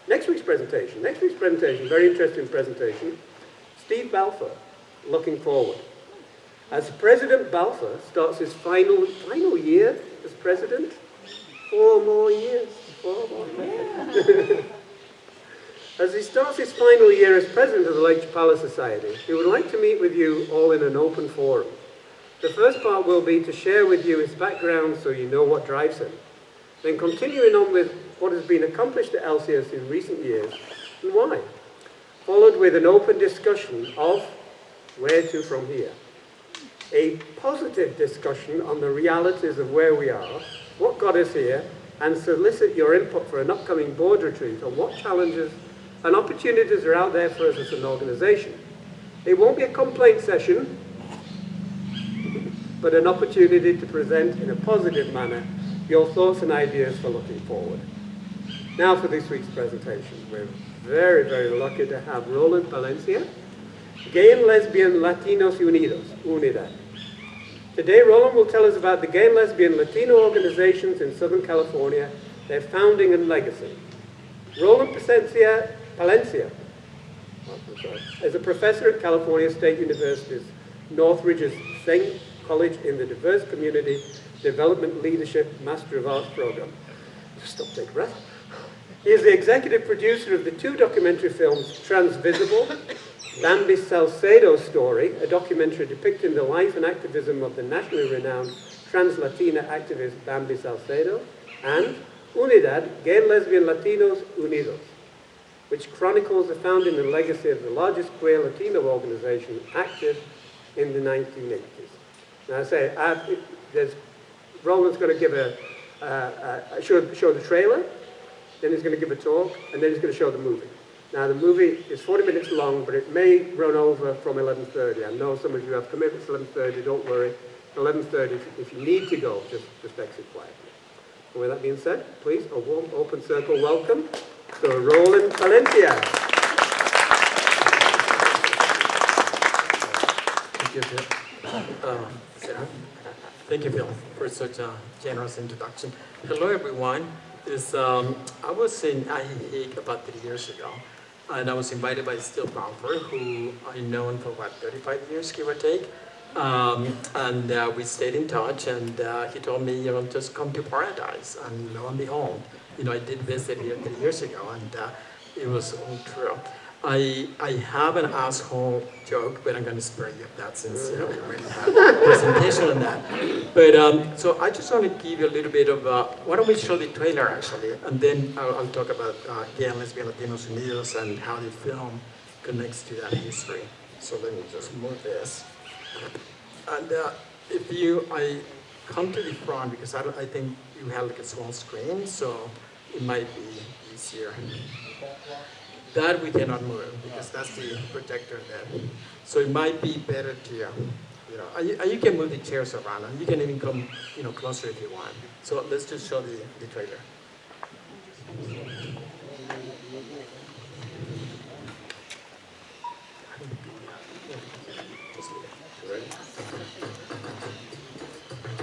Next week's presentation, very interesting presentation. Steve Balfour, Looking Forward. As President Balfour starts his final year as president, 4 more years. As he starts his final year as president of the Lake Chapala Society, he would like to meet with you all in an open forum. The first part will be to share with you his background so you know what drives him. Then continuing on with what has been accomplished at LCS in recent years and why. Followed with an open discussion of where to from here. A positive discussion on the realities of where we are, what got us here, and solicit your input for an upcoming board retreat on what challenges and opportunities are out there for us as an organization. It won't be a complaint session, but an opportunity to present in a positive manner your thoughts and ideas for looking forward. Now for this week's presentation. We're very, very lucky to have Roland Palencia, Gay and Lesbian Latinos Unidos, UNIDAD. Today, Roland will tell us about the Gay and Lesbian Latino organizations in Southern California, their founding and legacy. Roland Palencia is a professor at California State University's Northridge's Singh College in the Diverse Community Development Leadership Master of Arts program. Just stop, take a breath. He is the executive producer of the 2 documentary films, Transvisible, Bambi Salcedo's Story, a documentary depicting the life and activism of the nationally renowned trans-Latina activist Bambi Salcedo, and UNIDAD, Gay and Lesbian Latinos Unidos, which chronicles the founding and legacy of the largest queer Latino organization active in the 1980s. Now I say, Roland's going to give show the trailer, then he's going to give a talk, and then he's going to show the movie. Now the movie is 40 minutes long, but it may run over from 11:30. I know some of you have commitments 11:30, don't worry. 11:30, if you need to go, just exit quietly. And with that being said, please, a warm open circle welcome to Roland Palencia. Thank you, Phil. Thank you, Phil, for such a generous introduction. Hello, everyone. I was in IHIG about 3 years ago, and I was invited by Steve Balfour, who I've known for, 35 years, give or take. We stayed in touch, and he told me, just come to Paradise. And lo and behold, I did visit here 3 years ago, and it was all true. I have an asshole joke, but I'm going to spare you of that since we already had a presentation on that. But so I just want to give you a little bit of, why don't we show the trailer actually, and then I'll talk about Gay and Lesbian Latinos Unidos and how the film connects to that history. So let me just move this. And I come to the front because I think you have like a small screen, so it might be easier. That we cannot move because that's the projector there. So it might be better to, you can move the chairs around and you can even come, closer if you want. So let's just show the trailer.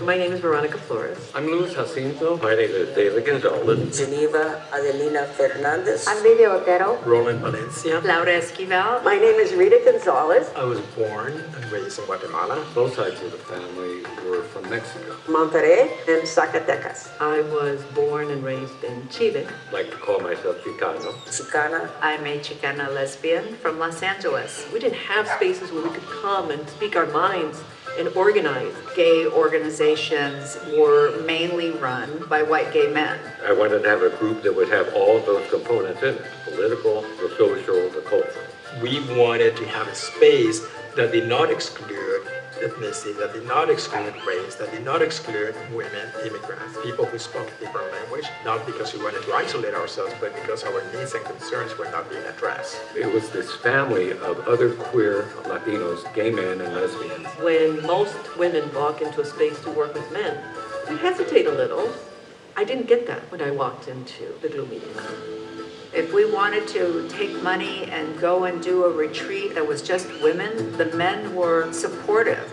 My name is Veronica Flores. I'm Luis Jacinto. My name is David Gonzalez. Geneva Adelina Fernandez. I'm Lidia Otero. Roland Palencia. Laura Esquivel. My name is Rita Gonzalez. I was born and raised in Guatemala. Both sides of the family were from Mexico. Monterrey and Zacatecas. I was born and raised in Chile. I like to call myself Chicano. Chicana. I'm a Chicana lesbian from Los Angeles. We didn't have spaces where we could come and speak our minds and organize. Gay organizations were mainly run by white gay men. I wanted to have a group that would have all those components in it, political, the social, the cultural. We wanted to have a space that did not exclude ethnicity, that did not exclude race, that did not exclude women, immigrants, people who spoke a different language, not because we wanted to isolate ourselves, but because our needs and concerns were not being addressed. It was this family of other queer Latinos, gay men and lesbians. When most women walk into a space to work with men, we hesitate a little. I didn't get that when I walked into the Glue meeting. If we wanted to take money and go and do a retreat that was just women, the men were supportive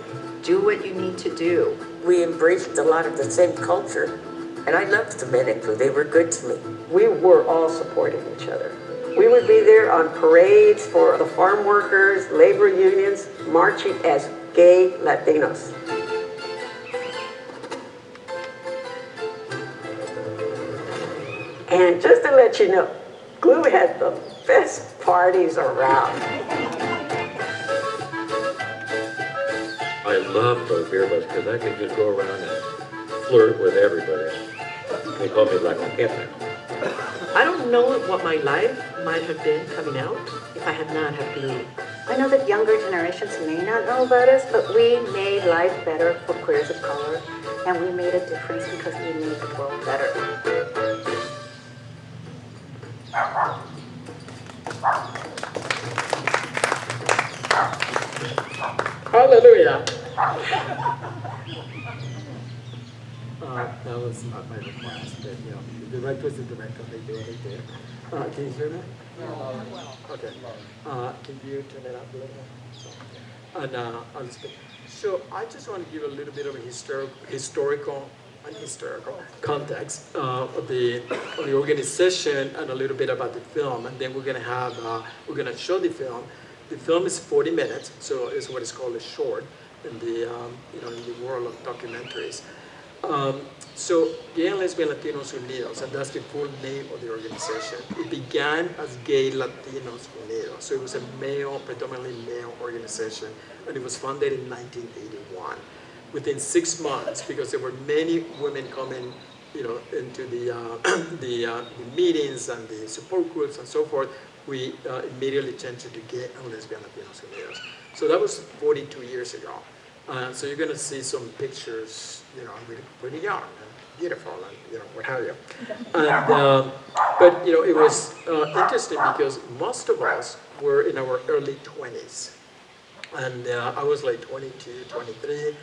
Do what you need to do. We embraced a lot of the same culture, and I loved the Medicu. They were good to me. We were all supporting each other. We would be there on parades for the farm workers, labor unions, marching as gay Latinos. And just to let you know, GLU had the best parties around. I love those beer bus because I could just go around and flirt with everybody. They call me like a captain. I don't know what my life might have been coming out if I had not had GLU. I know that younger generations may not know about us, but we made life better for queers of color, and we made a difference because we made the world better. Hallelujah. That was not my request, but you know, the director's the director, they do what they do. Can you hear me? Okay. Can you turn it up a little bit? And I'll speak. So I just want to give a little bit of a historical context of the organization and a little bit about the film, and then we're gonna show the film. The film is 40 minutes, so it's what is called a short in the in the world of documentaries. So Gay and Lesbian Latinos Unidos, and that's the full name of the organization. It began as Gay Latinos Unidos, so it was a predominantly male organization, and it was founded in 1981. Within 6 months, because there were many women coming, into the meetings and the support groups and so forth, we immediately changed it to Gay and Lesbian Latinos Unidos. So that was 42 years ago. So you're going to see some pictures, we're pretty young and beautiful and what have you. And, but it was interesting because most of us were in our early 20s. And I was like 22, 23.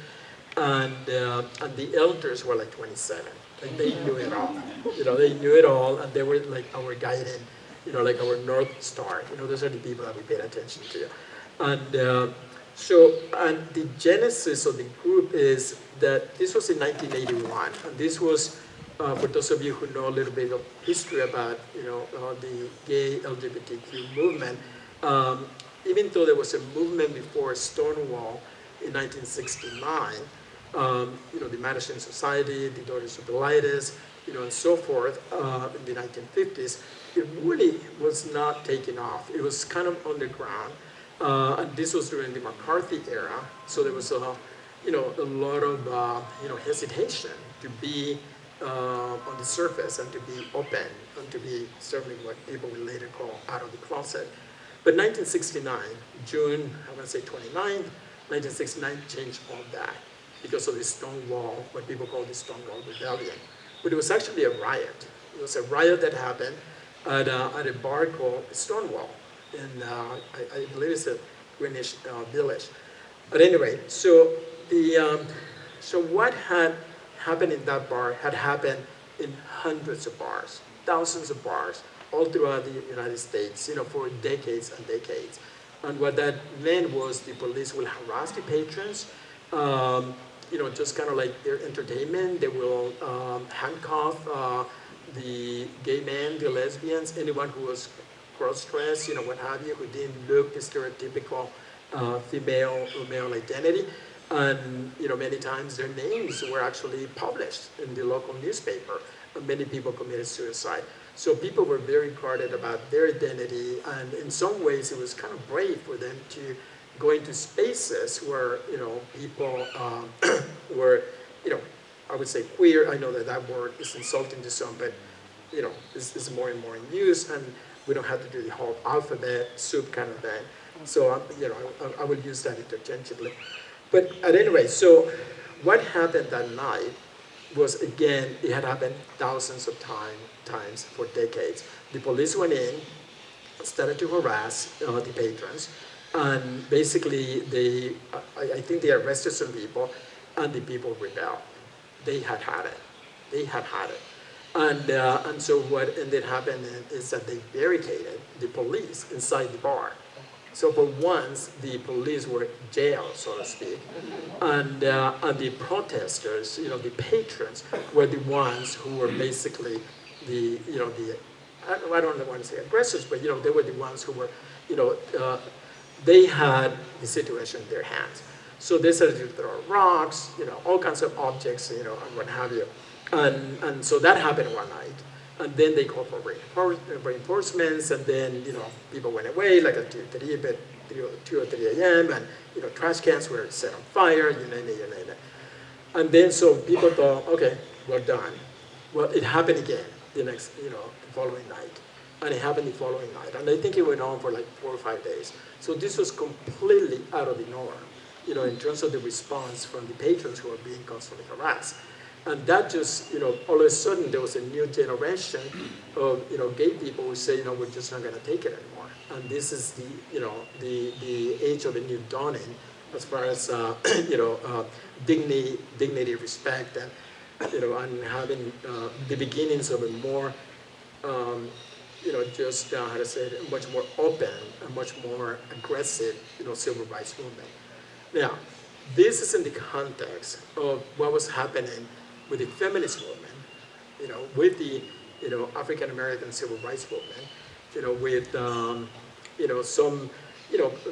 And the elders were like 27. Like they knew it all. They knew it all, and they were like our guiding, like our North Star. Those are the people that we paid attention to. And and the genesis of the group is that this was in 1981, and this was, for those of you who know a little bit of history about, the gay LGBTQ movement, even though there was a movement before Stonewall in 1969, the Madison Society, the Daughters of the Lights, and so forth, in the 1950s, it really was not taking off. It was kind of underground. And this was during the McCarthy era, so there was a lot of hesitation to be on the surface and to be open and to be certainly what people would later call out of the closet. But 1969, June, I'm going to say 29th, 1969 changed all that because of the Stonewall, what people call the Stonewall Rebellion. But it was actually a riot. It was a riot that happened at a bar called Stonewall. And I believe it's a Greenwich Village. But anyway, so what had happened in that bar had happened in hundreds of bars, thousands of bars, all throughout the United States, for decades and decades. And what that meant was the police will harass the patrons, just kind of like their entertainment. They will handcuff the gay men, the lesbians, anyone who was cross-dressed, what have you, who didn't look the stereotypical female or male identity. And, many times their names were actually published in the local newspaper. And many people committed suicide. So people were very guarded about their identity. And in some ways, it was kind of brave for them to go into spaces where, people were, I would say queer. I know that word is insulting to some, but, it's more and more in use. And we don't have to do the whole alphabet soup kind of thing. So, I will use that interchangeably. But at any rate, so what happened that night was, again, it had happened thousands of times for decades. The police went in, started to harass the patrons, and basically I think they arrested some people, and the people rebelled. They had it. They had it. And so what ended up happening is that they barricaded the police inside the bar. So for once, the police were jailed, so to speak, and the protesters, the patrons, were the ones who were basically the, I don't want to say aggressors, but they were the ones who were, they had the situation in their hands. So they started to throw rocks, all kinds of objects, and what have you. And so that happened one night. And then they called for reinforcements, and then, people went away, like at 2 or 3 a.m., and, trash cans were set on fire, you name it. And then so people thought, okay, we're done. Well, it happened again the next, the following night. And it happened the following night. And I think it went on for like 4 or 5 days. So this was completely out of the norm, in terms of the response from the patrons who were being constantly harassed. And that just, all of a sudden there was a new generation of, gay people who say, we're just not going to take it anymore. And this is the, the age of the new dawning as far as, dignity, respect, and, and having the beginnings of a more, just, how to say it, much more open and much more aggressive, civil rights movement. Now, this is in the context of what was happening with the feminist movement, with the, African American civil rights movement, with, some,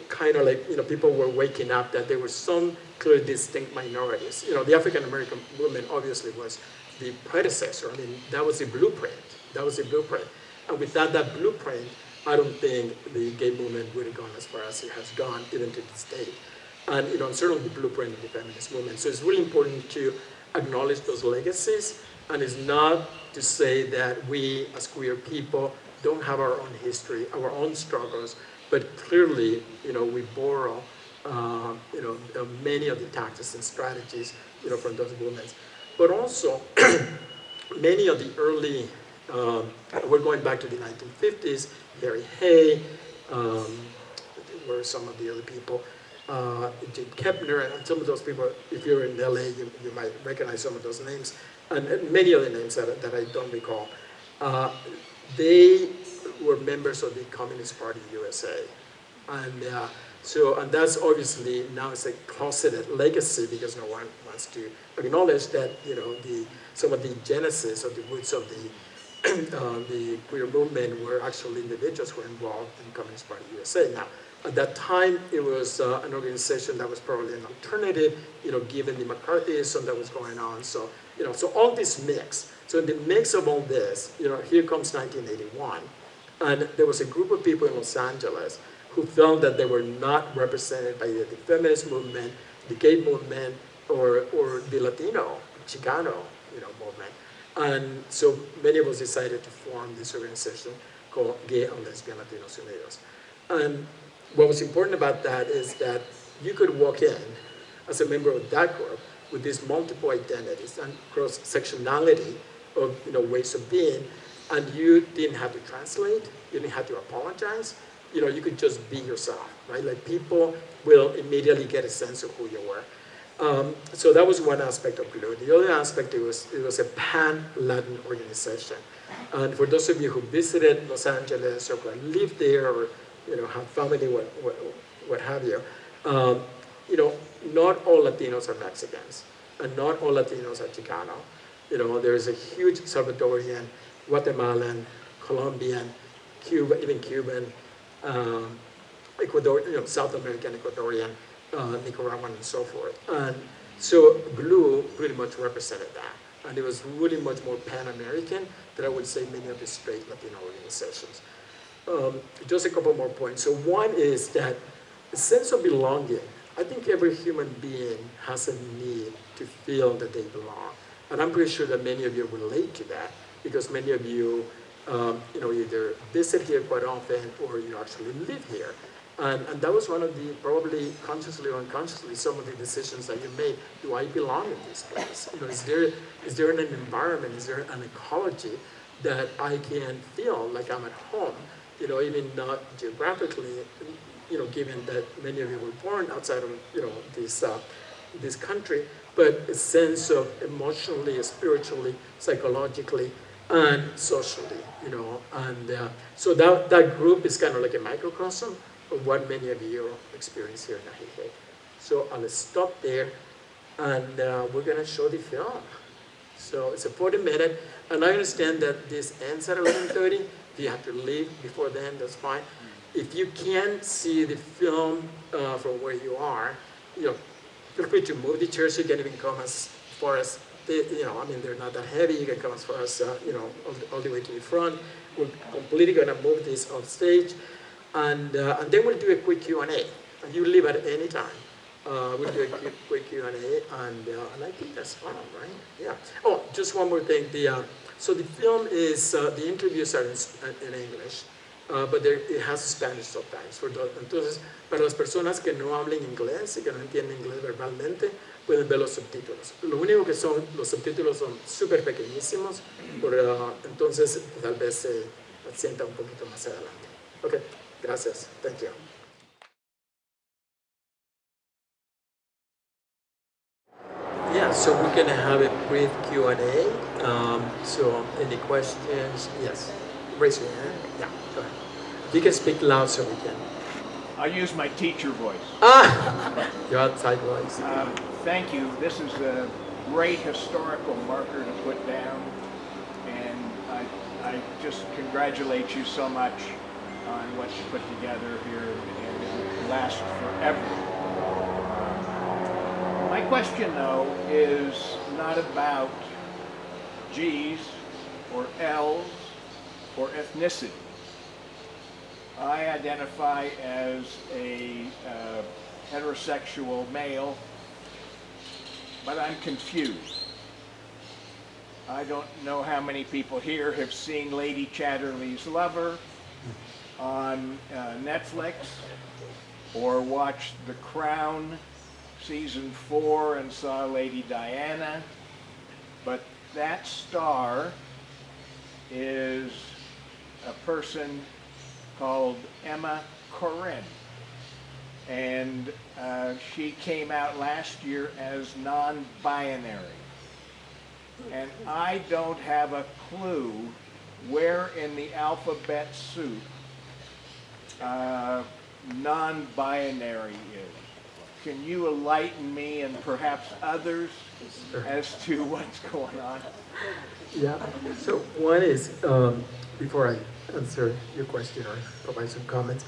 kind of like, people were waking up that there were some clearly distinct minorities. The African American movement obviously was the predecessor. I mean, that was the blueprint. And without that blueprint, I don't think the gay movement would have gone as far as it has gone, even to this day. And, certainly the blueprint of the feminist movement. So it's really important to acknowledge those legacies, and it's not to say that we as queer people don't have our own history, our own struggles, but clearly, we borrow, many of the tactics and strategies, from those movements. But also, many of the early, we're going back to the 1950s, Harry Hay, were some of the other people, Jim Kepner, and some of those people, if you're in LA, you might recognize some of those names, and many other names that I don't recall. They were members of the Communist Party USA. And and that's obviously now it's a closeted legacy because no one wants to acknowledge that, some of the genesis of the roots of the queer movement were actually individuals who were involved in Communist Party USA. Now, at that time, it was an organization that was probably an alternative, given the McCarthyism that was going on. So, so all this mix. So in the mix of all this, here comes 1981. And there was a group of people in Los Angeles who felt that they were not represented by the feminist movement, the gay movement, or the Latino, Chicano, movement. And so many of us decided to form this organization called Gay and Lesbian Latinos Unidos. And what was important about that is that you could walk in as a member of that group with these multiple identities and cross-sectionality of ways of being, and you didn't have to translate, you didn't have to apologize, you could just be yourself, right? Like people will immediately get a sense of who you were. So that was one aspect of GLLU. The other aspect, it was a pan-Latin organization. And for those of you who visited Los Angeles or who lived there or have family, what have you, not all Latinos are Mexicans, and not all Latinos are Chicano. There's a huge Salvadorian, Guatemalan, Colombian, even Cuban, Ecuadorian, South American, Ecuadorian, Nicaraguan, and so forth. And so GLLU pretty much represented that. And it was really much more Pan-American than I would say many of the straight Latino organizations. Just a couple more points. So one is that a sense of belonging. I think every human being has a need to feel that they belong. And I'm pretty sure that many of you relate to that because many of you, either visit here quite often or you actually live here. And that was one of the, probably consciously or unconsciously, some of the decisions that you made. Do I belong in this place? Is there an environment, is there an ecology that I can feel like I'm at home? Even not geographically, given that many of you were born outside of, this country, but a sense of emotionally, spiritually, psychologically, and socially, and so that group is kind of like a microcosm of what many of you experience here in Ajijic. So I'll stop there, and we're gonna show the film. So it's a 40-minute, and I understand that this ends at 11:30. If you have to leave before then, that's fine. If you can't see the film from where you are, feel free to move the chairs. You can even come as far as, I mean, they're not that heavy. You can come as far as, all the way to the front. We're completely gonna move this off stage, and then we'll do a quick Q&A. And you leave at any time. We'll do a quick Q&A, and I think that's fine, right? Yeah. Oh, just one more thing. So the film is, the interviews are in English, but it has Spanish subtitles. Entonces, para las personas que no hablen inglés y que no entienden inglés verbalmente, pueden ver los subtítulos. Lo único que son, los subtítulos son súper pequeñísimos, entonces tal vez se sienta un poquito más adelante. Ok, gracias. Thank you. Yeah, so we're going to have a brief Q&A. So any questions? Yes. Raise your hand. Yeah, go ahead. You can speak loud so we can. I'll use my teacher voice. Your outside voice. Thank you. This is a great historical marker to put down. And I just congratulate you so much on what you put together here. And it will last forever. My question, though, is not about G's or L's or ethnicity. I identify as a heterosexual male, but I'm confused. I don't know how many people here have seen Lady Chatterley's Lover on Netflix, or watched The Crown season 4 and saw Lady Diana, but that star is a person called Emma Corrin, and she came out last year as non-binary, and I don't have a clue where in the alphabet soup non-binary is. Can you enlighten me and perhaps others as to what's going on? Yeah, so one is, before I answer your question or provide some comments,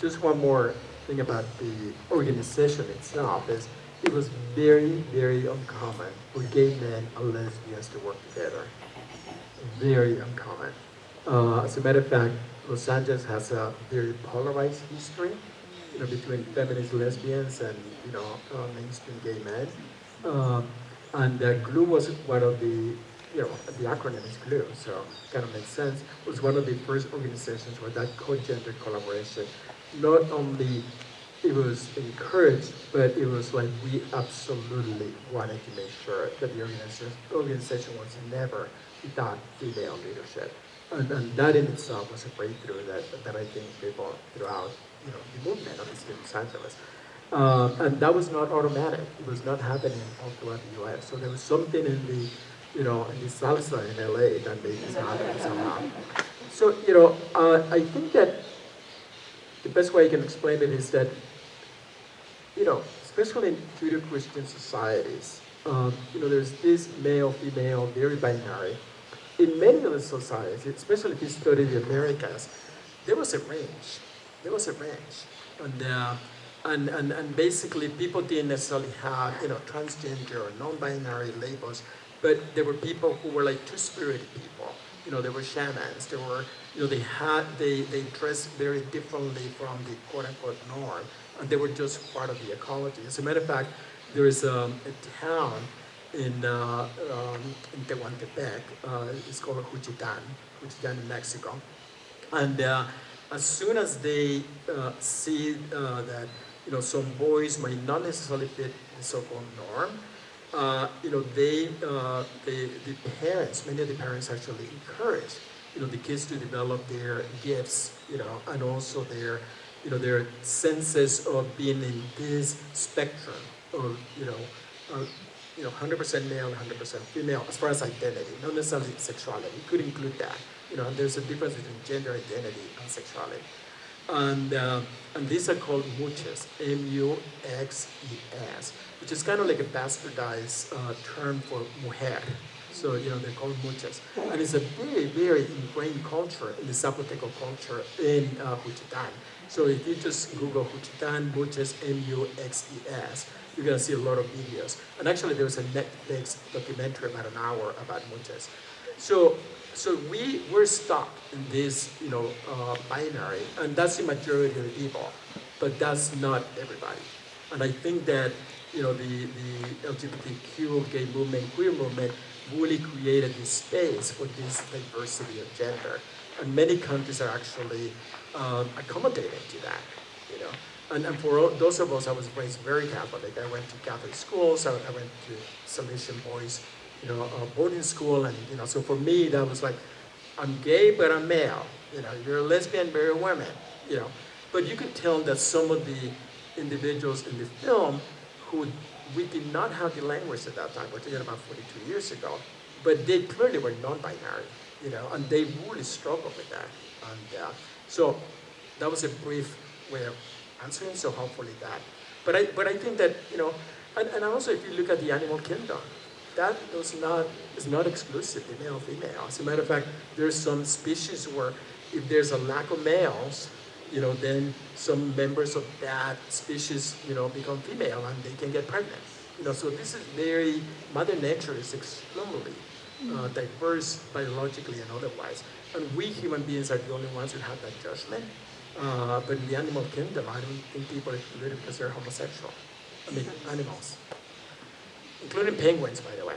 just one more thing about the organization itself is it was very, very uncommon for gay men and lesbians to work together. Very uncommon. As a matter of fact, Los Angeles has a very polarized history, between feminist lesbians and, mainstream gay men. And GLU was one of the, the acronym is GLU, so kind of makes sense. It was one of the first organizations where that co-gender collaboration, not only it was encouraged, but it was like we absolutely wanted to make sure that the organization was never without female leadership. And that in itself was a breakthrough that I think people throughout the movement, obviously in Los Angeles. And that was not automatic. It was not happening all throughout the U.S. So there was something in the, in the salsa in LA that made this happen somehow. So, I think that the best way I can explain it is that, especially in Judeo-Christian societies, there's this male, female, very binary. In many of the societies, especially if you study the Americas, there was a range. There was a range. And basically people didn't necessarily have, transgender or non-binary labels, but there were people who were like two-spirited people. There were shamans, there were, they dressed very differently from the quote-unquote norm, and they were just part of the ecology. As a matter of fact, there is a town in Tehuantepec, it's called Juchitán in Mexico. And as soon as they see that some boys might not necessarily fit the so-called norm, the parents, many of the parents actually encourage the kids to develop their gifts, and also their their senses of being in this spectrum of 100% male, 100% female, as far as identity, not necessarily sexuality. You could include that, and there's a difference between gender identity and sexuality. And these are called muches, M-U-X-E-S, which is kind of like a bastardized term for mujer. So, they're called muches. And it's a very, very ingrained culture in the Zapoteco culture in Juchitán. So if you just Google Juchitán, muches, M-U-X-E-S, you're going to see a lot of videos. And actually, there was a Netflix documentary about an hour about muches. So we're stuck in this, binary, and that's the majority of the people, but that's not everybody. And I think that, the LGBTQ, gay movement, queer movement, really created this space for this diversity of gender. And many countries are actually accommodating to that, And for those of us, I was raised very Catholic. I went to Catholic schools, I went to Salesian boys, boarding school, and so for me that was like, I'm gay but I'm male. You're a lesbian but you're a woman. But you could tell that some of the individuals in the film who we did not have the language at that time. We're talking about 42 years ago, but they clearly were non-binary. And they really struggled with that. And so that was a brief way of answering. So hopefully that. But I think that and also if you look at the animal kingdom. That is not exclusively male female. As a matter of fact, there's some species where if there's a lack of males, then some members of that species, become female and they can get pregnant. So this is Mother Nature is extremely diverse biologically and otherwise. And we human beings are the only ones who have that judgment. But in the animal kingdom, I don't think people are excluded because they're homosexual. I mean, animals. Including penguins, by the way.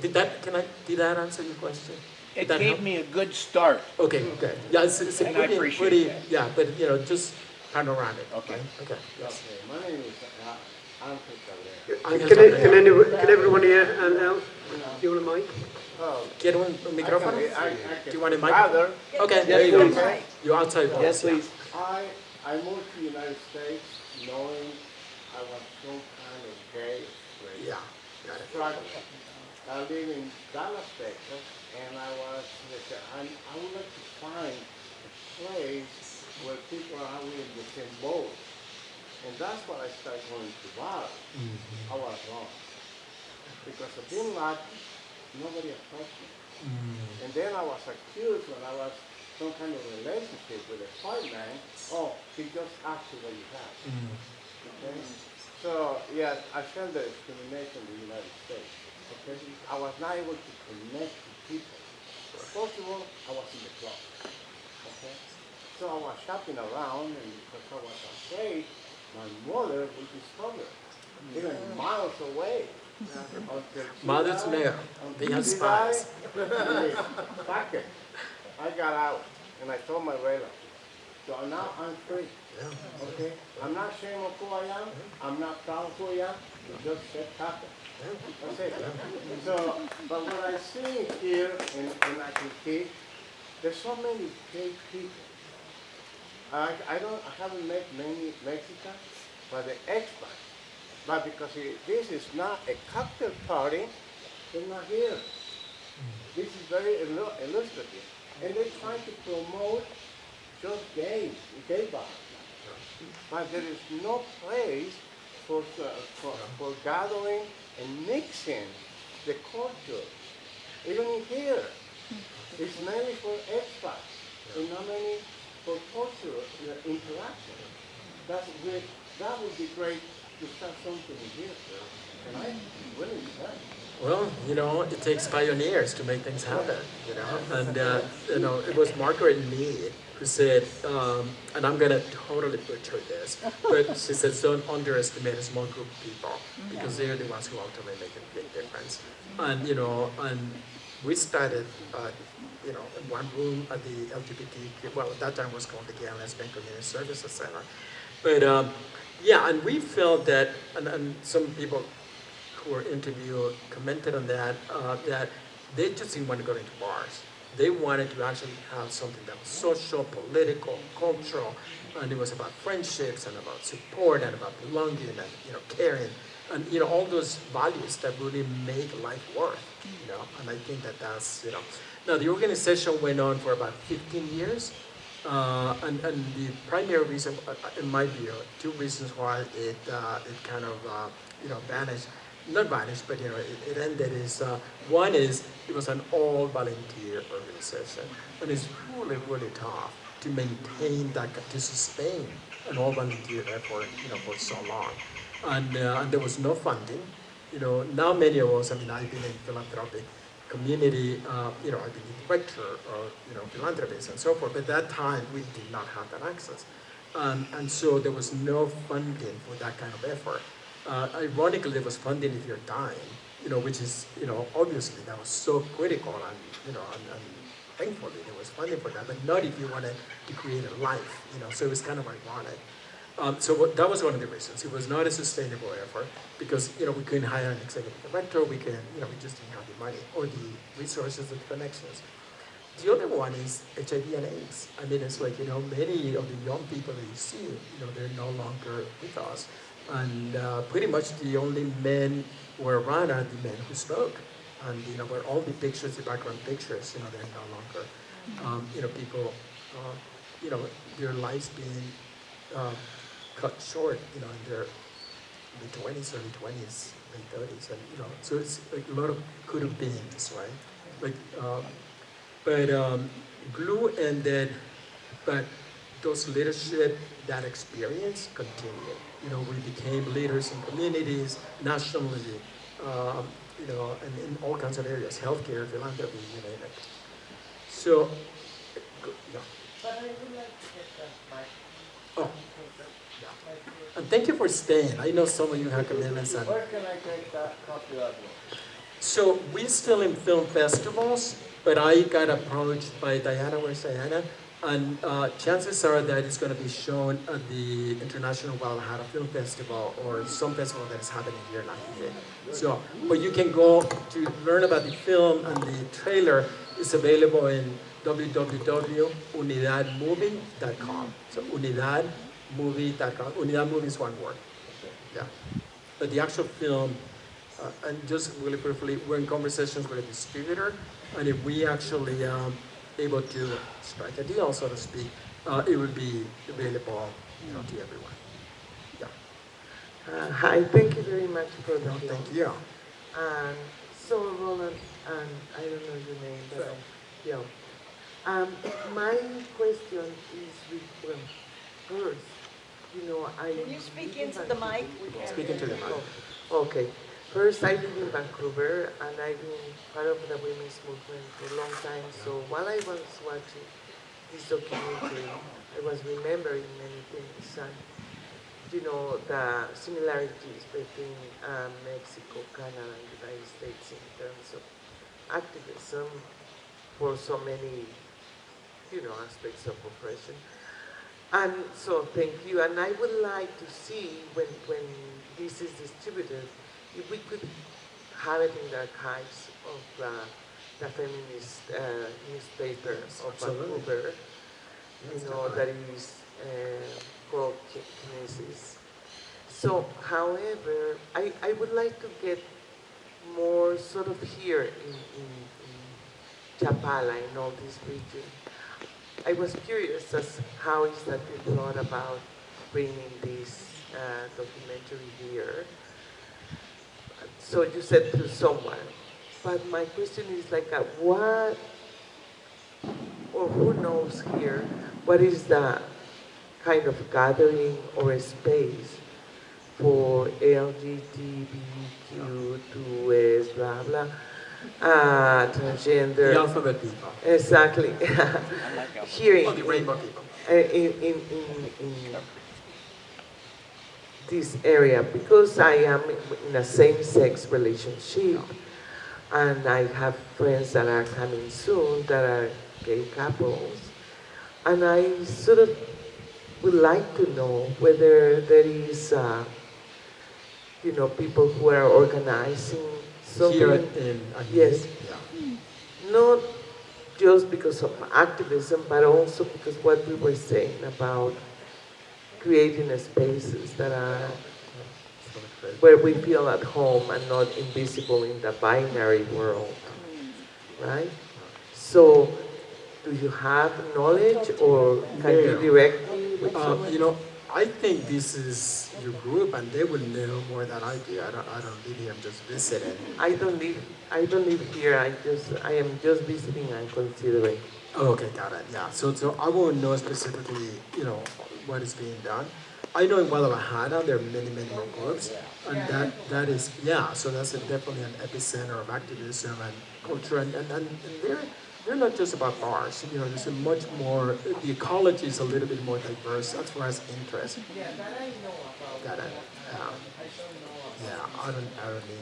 Did that answer your question? It gave me a good start. Okay. Yeah, it's a And I appreciate that. yeah, but just panoramic. Okay. Okay. Yes. My name is Angel Cabrera. Can everyone hear Angel? Do you want a mic? Get un microphone? Do you want a mic? Father, Okay, there you go. please. You're outside. Yes, please. I moved to the United States knowing I was some kind of gay. Yeah. Got it. So I live in Dallas, Texas, and I would like to find a place where people are in the same boat. And that's what I started going to bars. I was wrong. Because of being Latin, nobody approached me. And then I was accused when I was some kind of relationship with a white man. Oh, he just asked you what you have. Okay? So, yes, I felt the discrimination in the United States. Okay? I was not able to connect with people. First of all, I was in the club. Okay? So I was shopping around, and because I was afraid, my mother would discover, even miles away. Mothers there, they have spies. Fuck it. I got out, and I told my relative. So now I'm free. Okay? I'm not ashamed of who I am. I'm not proud of who I am. Just said happen. That's it. So, but what I see here in Aquique, there's so many gay people. I haven't met many Mexicans, but the expats. But because this is not a cocktail party, they're not here. This is very illustrative. And they're trying to promote just gay bars. But there is no place for gathering and mixing the culture. Even in here, it's mainly for expats and not mainly for cultural interaction. That would be great to start something here, and I'm willing to that. Well, it takes pioneers to make things happen, and, it was Margaret Mead who said, and I'm going to totally butcher this, but she says, don't underestimate a small group of people, because they're the ones who ultimately make a big difference. And, and we started, in one room at the LGBTQ, well, at that time it was called the Gay and Lesbian Community Services Center. But, yeah, and we felt that, and some people who were interviewed commented on that, that they just didn't want to go into bars. They wanted to actually have something that was social, political, cultural, and it was about friendships and about support and about belonging and, caring. And, all those values that really make life work, and I think that that's, Now, the organization went on for about 15 years, and the primary reason, in my view, two reasons why it kind of, vanished, not vanished, but, it ended is, one is it was an all-volunteer organization, and it's really, really tough to maintain that, to sustain an all-volunteer effort, for so long. And there was no funding. Now many of us, I've been in philanthropic community, I've been a director or, philanthropist and so forth, but at that time we did not have that access. And so there was no funding for that kind of effort. Ironically, there was funding if you're dying, which is, obviously that was so critical and, and thankfully there was funding for that, but not if you wanted to create a life, so it was kind of ironic. That was one of the reasons. It was not a sustainable effort because, we couldn't hire an executive director, we just didn't have the money or the resources or the connections. The other one is HIV and AIDS. It's like, many of the young people that you see, they're no longer with us. And pretty much the only men who are around are the men who smoke. And, where all the pictures, the background pictures, they're no longer, people, their lives being cut short, in their mid-20s, early 20s, late 30s, and so it's like a lot of could have beens, right? But GLLU ended, but those leadership, that experience continued. We became leaders in communities, nationally, and in all kinds of areas, healthcare, philanthropy, you name it. So, yeah. But I would like to get that mic. Oh. And thank you for staying. I know some of you have commitments. Where can I take that copy of you? So we're still in film festivals, but I got approached by Diana, where's Diana? And chances are that it's going to be shown at the International Guadalajara Film Festival or some festival that is happening here in Latvia. So, but you can go to learn about the film, and the trailer is available in www.unidadmovie.com. So unidadmovie.com. Unidad movie is one word. Yeah. But the actual film, and just really briefly, we're in conversations with a distributor, and if we actually able to strike a deal, so to speak, it will be available, to everyone. Yeah. Hi, thank you very much for the film. Thank you. And so Roland, and I don't know your name, but yeah. My question is, well, first, Can you speak into the mic? Speak into the mic. Okay. First, I live in Vancouver, and I've been part of the women's movement for a long time. So while I was watching this documentary, I was remembering many things, and the similarities between Mexico, Canada, and the United States in terms of activism for so many, aspects of oppression. And so thank you. And I would like to see when this is distributed, if we could have it in the archives of the feminist newspaper of Vancouver, that is called Kinesis. So, however, I would like to get more sort of here in Chapala, in all this region. I was curious as how is that you thought about bringing this documentary here. So you said to someone, but my question is like, what, or who knows here, what is the kind of gathering or a space for LGBTQ, 2S, blah, blah, transgender. The alphabet people. Exactly. Here the rainbow people. In this area, because I am in a same-sex relationship, and I have friends that are coming soon that are gay couples, and I sort of would like to know whether there is, people who are organizing something. Here in yes. Yeah. Not just because of activism, but also because what we were saying about creating spaces that are where we feel at home and not invisible in the binary world, right? So, do you have knowledge, or can you direct me with someone? You know, I think this is your group, and they will know more than I do. I don't live here. I'm just visiting. I don't live here. I am just visiting and considering. Oh, okay, got it. Yeah. So I won't know specifically, what is being done. I know in Guadalajara there are many more groups, and that is So that's definitely an epicenter of activism and culture, and they're not just about bars. There's a much more. The ecology is a little bit more diverse as far as interest. Yeah, that I know about. Got it. Yeah. I don't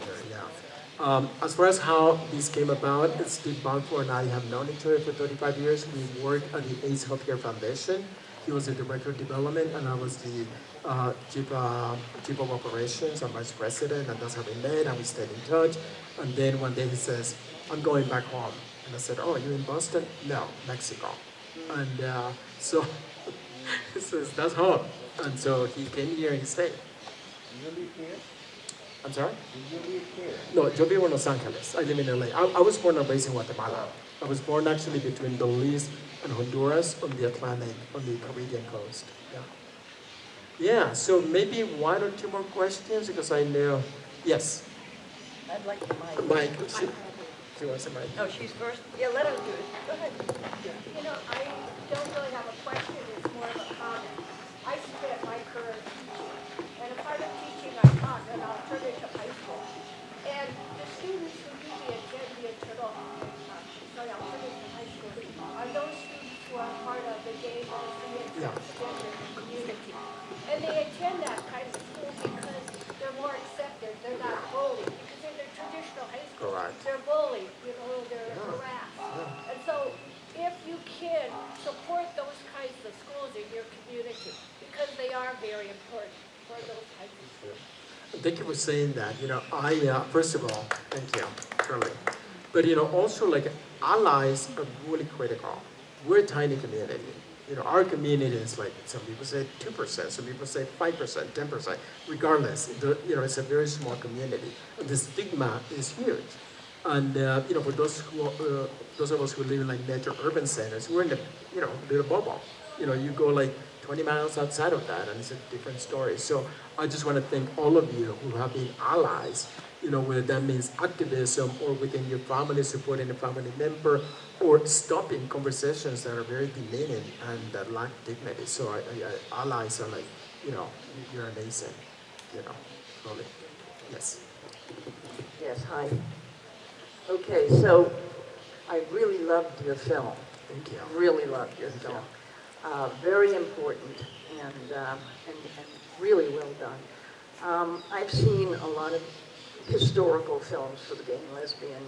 either. Yeah. As far as how this came about, Steve Balfour and I have known each other for 35 years. We worked at the AIDS Healthcare Foundation. He was the director of development, and I was the chief of operations and vice president, and that's how we met, and we stayed in touch. And then one day he says, "I'm going back home." And I said, "Oh, you in Boston?" "No, Mexico." And so he says, "That's home." And so he came here and he stayed. You live here? I'm sorry? Did you live here? No, yo vivo en Los Angeles. I live in LA. I was born and raised in Guatemala. I was born actually between Belize and Honduras on the Atlantic, on the Caribbean coast. Yeah, so maybe one or two more questions, because I know. Yes? I'd like the mic. Mike, she wants a mic. No, she's first. Yeah, let her do it. Go ahead. You know, I don't really have a question, it's more of a comment. I spent my career teaching, and a part of teaching I taught an alternative high school. And the students who do the alternative high school are those students who are part of the gay, lesbian, transgender community. And they attend that kind of school because they're more accepted, they're not bullied. Because in their traditional high school, they're bullied, they're harassed. And so if you can support those kinds of schools in your community, because they are very important for those kinds of schools. Thank you for saying that. First of all, thank you, Shirley. But also allies are really critical. We're a tiny community. Our community is some people say 2%, some people say 5%, 10%. Regardless, it's a very small community. And the stigma is huge. And for those of us who live in major urban centers, we're in the little bubble. You go 20 miles outside of that, and it's a different story. So I just want to thank all of you who have been allies. Whether that means activism or within your family, supporting a family member, or stopping conversations that are very demeaning and that lack dignity. So allies are you're amazing. Really. Yes. Yes, hi. Okay, so I really loved your film. Thank you. Really loved your film. Very important and really well done. I've seen a lot of historical films for the gay and lesbian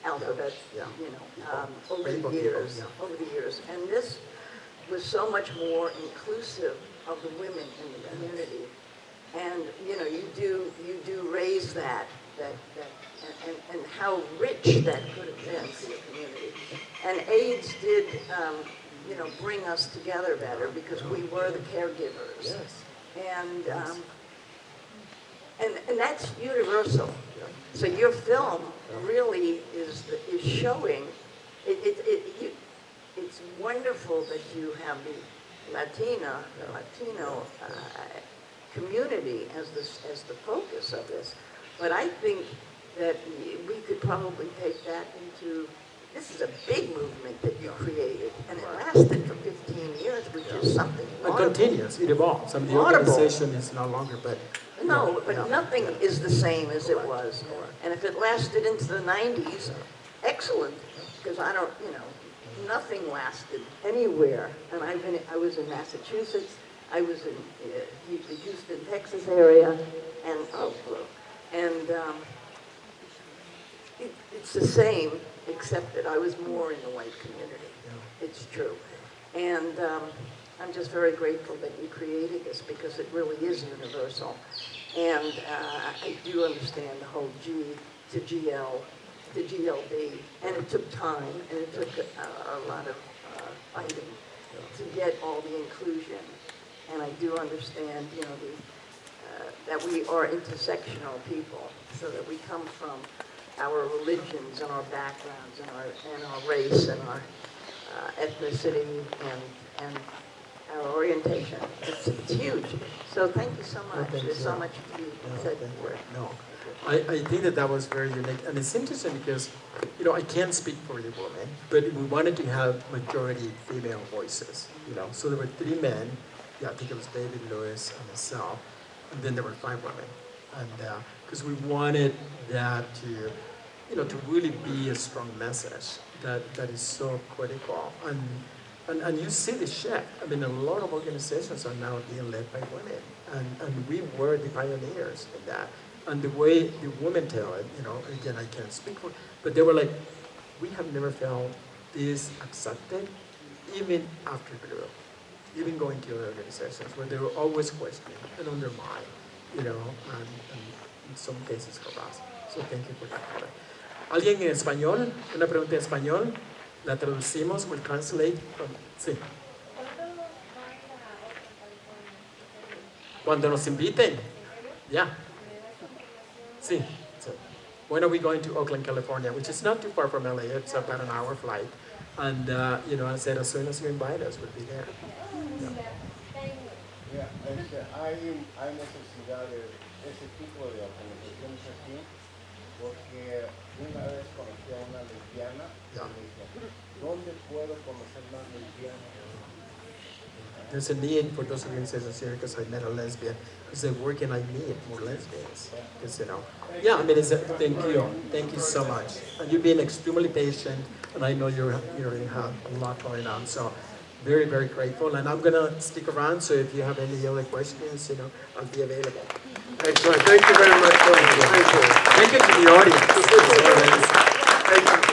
alphabet, over the years. And this was so much more inclusive of the women in the community. And you do raise that and how rich that could have been for your community. And AIDS did, bring us together better because we were the caregivers. Yes. And that's universal. So your film really is showing. It's wonderful that you have the Latino community as the focus of this. But I think that we could probably take that into. This is a big movement that you created, and it lasted for 15 years, which is something. It continues. It evolves. The organization is no longer, but. No, but nothing is the same as it was. And if it lasted into the 90s, excellent, because nothing lasted anywhere. And I was in Massachusetts, I was in the Houston, Texas area, and it's the same, except that I was more in the white community. It's true. And I'm just very grateful that you created this because it really is universal. And I do understand the whole G to GL to GLB, and it took time, and it took a lot of fighting to get all the inclusion. And I do understand, that we are intersectional people, so that we come from our religions and our backgrounds and our race and our ethnicity and our orientation. It's huge. So thank you so much. There's so much to be said for it. No, I think that was very unique, and it's interesting because, you know, I can't speak for the women, but we wanted to have majority female voices, you know. So there were 3 men, yeah, I think it was David, Lewis, and myself, and then there were 5 women, and because we wanted that to, you know, to really be a strong message that is so critical, and you see the shift. I mean, a lot of organizations are now being led by women, and we were the pioneers in that. And the way the women tell it, you know, again, I can't speak for, but they were like, we have never felt this accepted, even after Peru, even going to other organizations, where they were always questioning and undermined, you know, and in some cases harassed. So thank you for that. ¿Alguien en español? Una pregunta en español. La traducimos, we'll translate. Sí. Cuando nos inviten. Yeah. Sí. So, when are we going to Oakland, California? Which is not too far from LA. It's about an hour flight. And, you know, I said, as soon as you invite us, we'll be there. Yeah, hay necesidad de ese tipo de organizaciones aquí, porque una vez conocí a una lesbiana y me dijo, ¿dónde puedo conocer más lesbianas? There's a need for those organizations here because I met a lesbian. He said, where can I meet more lesbians? Because, you know, yeah, I mean, thank you so much. And you've been extremely patient, and I know you have a lot going on. So very, very grateful. And I'm going to stick around, so if you have any other questions, you know, I'll be available. Excellent. Thank you very much. Thank you. Thank you to the audience. Thank you.